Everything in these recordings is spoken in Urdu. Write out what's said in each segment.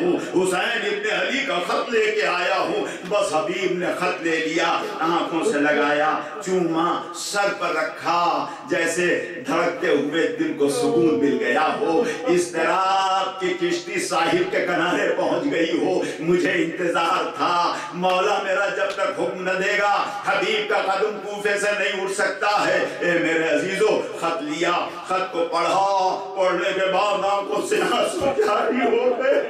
ہوں، حسین ابن علی کا خط لے کے آیا ہوں۔ بس حبیب نے خط لے لیا، آنکھوں سے لگایا، چوما، سر پر رکھا، جیسے دھڑکتے ہوئے دل کو سکون مل گیا ہو، اس طرح کی کشتی ساحل کے کنارے پہنچ گئی ہو۔ مجھے انتظار تھا، مولا میرا جب تک حکم نہ دے گا حبیب کا قدم کوفے سے نہیں اٹھ سکتا ہے۔ اے میرے عزیزو، خط لیا، خط کو پڑھا، پڑھنے کے بعد آنکھوں سے آنسو جاری ہو گئے۔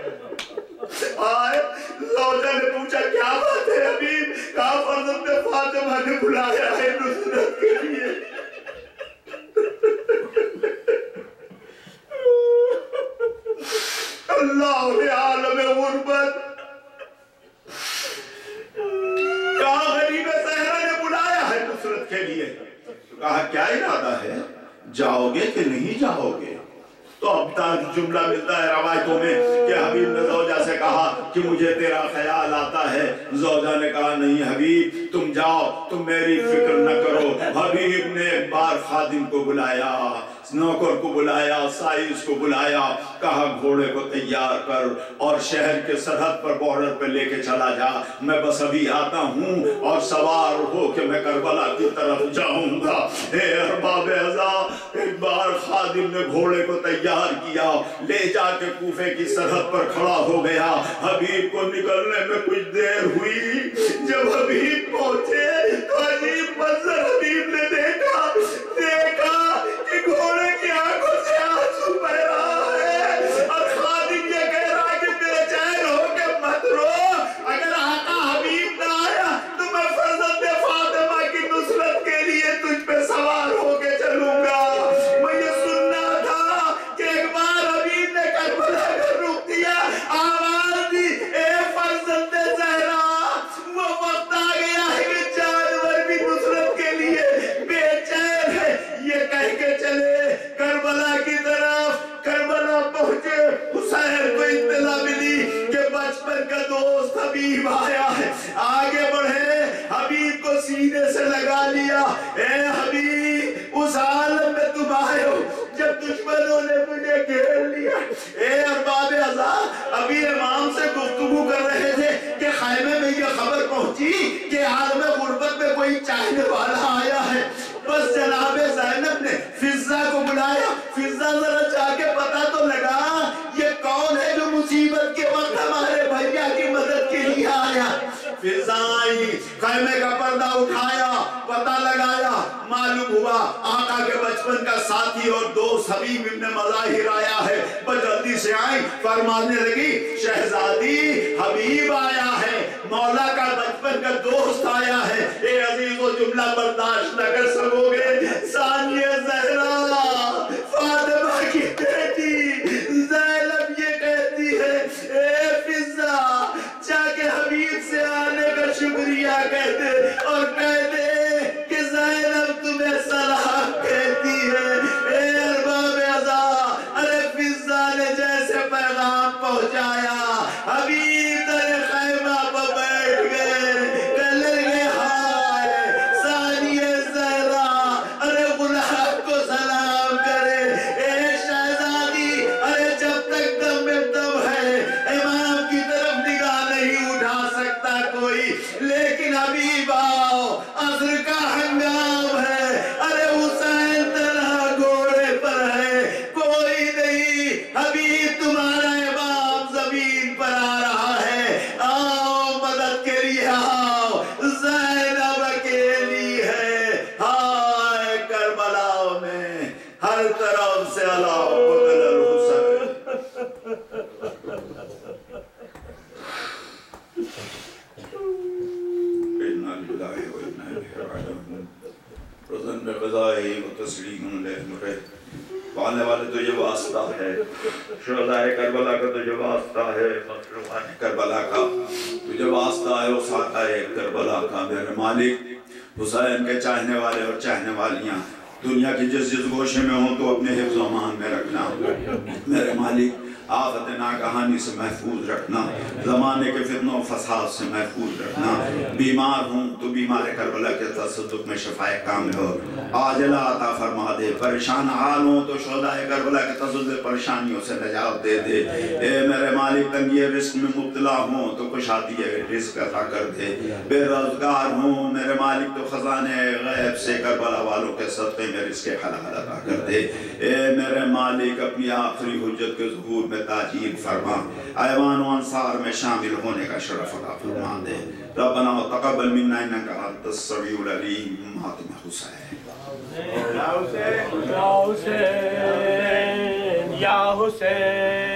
آئے زوجہ نے پوچھا کیا بات ہے حبیب؟ کہا فرزند فاطمہ نے بلایا ہے نصرت کے لیے۔ اللہ عالم غربت، کہا غریب صحرا نے بلایا ہے نصرت کے لیے۔ کہا کیا ارادہ ہے، جاؤ گے کہ نہیں جاؤ گے؟ تو اب تک جملہ ملتا ہے روایتوں میں کہ حبیب نے زوجہ سے کہا کہ مجھے تیرا خیال آتا ہے۔ زوجہ نے کہا نہیں حبیب تم جاؤ، تم میری فکر نہ کرو۔ حبیب نے ایک بار خادم کو بلایا، نوکر کو بلایا، سائز کو بلایا، کہا گھوڑے کو تیار کر اور شہر کے سرحد پر بارڈر پہ لے کے چلا جا، میں بس ابھی آتا ہوں اور سوار ہو کہ میں کربلا کی طرف جاؤں گا۔ اے ارباب عزا، ایک بار خادم نے گھوڑے کو تیار کیا، لے جا کے کوفے کی سرحد پر کھڑا ہو گیا۔ حبیب کو نکلنے میں کچھ دیر ہوئی، جب حبیب پہنچے تو عجیب منظر حبیب نے دیکھا کہ گھوڑے کی آنکھوں سے آنسو بہ رہا ہے اور خادم یہ کہہ رہا ہے کہ بے چین ہو کے مت رو، اگر آقا حبیب نہ آیا تو میں فرزند فاطمہ کی نصرت کے لیے تجھ پہ سوار ہو کے چلوں گا۔ مجھے سننا تھا کہ ایک بار حبیب نے کربلا کا رخ دیا، آواز دی اے فرزند زہرا، وہ وقت آ گیا ہے کہ جانور بھی نصرت کے لیے بے چین ہے۔ یہ کہہ کے چلے کربلا کی طرف، کربلا پہنچے، حسین کو اطلاع ملی کہ بچپن کا دوست حبیب آیا ہے۔ آگے بڑھے، حبیب کو سینے سے لگا لیا، اے حبیب اس عالم میں تم آئے ہو جب دشمنوں نے مجھے گھیر لیا۔ اے ارباب عزا، ابھی امام سے گفتگو کر رہے تھے کہ خیمے میں یہ خبر پہنچی کہ عالم غربت میں کوئی چاہنے والا آیا ہے۔ بس جناب زینب نے فضہ کو بلایا، فضہ ذرا جا کے پتہ تو لگا یہ کون ہے جو مصیبت کے وقت ہمارے بھیا کی مدد کے لیے آیا۔ فضہ آئی، خیمے کا پردہ اٹھایا، پتہ لگایا، معلوم ہوا آقا کے بچپن کا ساتھی اور دوست حبیب ابن مظاہر آیا ہے۔ بس جلدی سے آئی، فرمانے لگی شہزادی حبیب آیا ہے، مولا کا بچپن کا دوست آیا ہے۔ اے عزیز و جملہ برداشت نہ کر سکو گے، ثانیہ زہرا فاطمہ کی بیٹی زینب یہ کہتی ہے اے فضہ جا کے حبیب سے آنے کا شکریہ کہتے اور کہتے کہ زینب تمہیں سلام کہتی ہے۔ اے ارباب عزا، ارے فضہ نے جیسے پیغام پہنچایا، حبیب در خیمہ پر بیٹھ گئے، کہنے لگے ہائے ثانیہ زہرا، ارے غلام کو سلام کرے، اے شہزادی، ارے جب تک دم میں دم ہے امام کی طرف نگاہ نہیں اٹھا سکتا کوئی، لیکن حبیب آؤ، عصر کا ہنگام ہے، ارے حسین تنہا گھوڑے پر ہے، کوئی نہیں، حبیب تمہارا امام زمین پر آ رہا ہے، آؤ مدد کے لیے آؤ، زینب اکیلی ہے۔ ہائے کربلا میں ہر طرف سے اللہ قتل الحسین۔ اِنَّا لِلَّهِ وَإِنَّا إِلَيْهِ رَاجِعُونَ۔ رضن بقضائه وتسلیم لنورہ۔ پانے والے تو یہ واسطہ ہے، شہداء کربلا کا تو یہ واسطہ ہے، مظلومان کربلا کا تو یہ واسطہ ہے، اس آقا کربلا کا۔ میرے مالک حسین کے چاہنے والے اور چاہنے والیاں دنیا کی جس گوشے میں ہوں تو اپنے حفظ و امان میں رکھنا۔ میرے مالک آفت ناگہانی سے محفوظ رکھنا، زمانے کے فتنوں و فساد سے محفوظ رکھنا، بیمار ہوں تو بیمار کربلا کے تصدق میں شفائے کامل ہو عاجلہ عطا فرما دے، پریشان حال ہوں تو شہدائے کربلا کے تصدق پریشانیوں سے نجات دے دے، اے میرے مالک تنگی رزق میں مبتلا ہوں تو کشادی رزق عطا کر دے، بے روزگار ہوں میرے مالک تو خزانے غیب سے کربلا والوں کے صدقے میں رزق حلال عطا کر دے، اے میرے مالک اپنی آخری حجت کے ظہور میں تاجیل فرما، ایوان و انصار میں شامل ہونے کا شرف عطا فرما دے، ربنا تقبل منا انک انت السمیع العلیم، ماتم حسین یا حسین یا حسین یا حسین